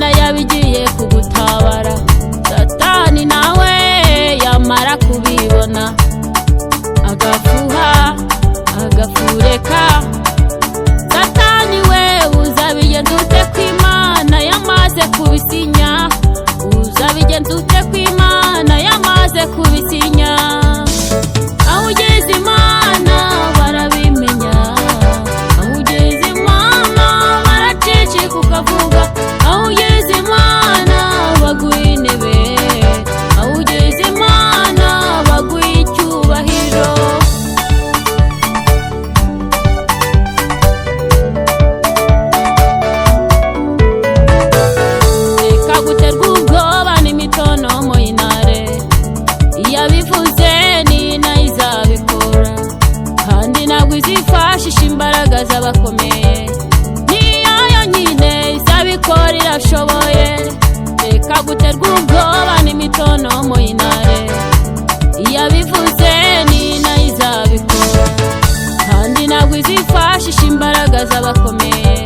imana yabigiye kugutabara. Satani nawe yamara kubibona agafuha agafureka. Satani we uzabigenza ute ko imana yamaze kubisinya? Uzabigenza ute ko imana yamaze kubisinya? Aho ugeze imana barabimenya, aho ugeze imana baraceceka ukavuga. Aho ugeze imana baguha intebe, aho ugeze imana baguha icyubahiro. Reka guterwa ubwoba n'imitonomo y'intare, iyabivuze ni nayo izabikora, kandi ntabwo izifashisha imbaraga z'abakomeye, niyo yonyine izabikora irashoboye. Reka guterwa ubwoba n'imitonomo y'intare, iyabivuze ni nayo izabikora, kandi ntabwo izifashisha imbaraga z'abakomeye.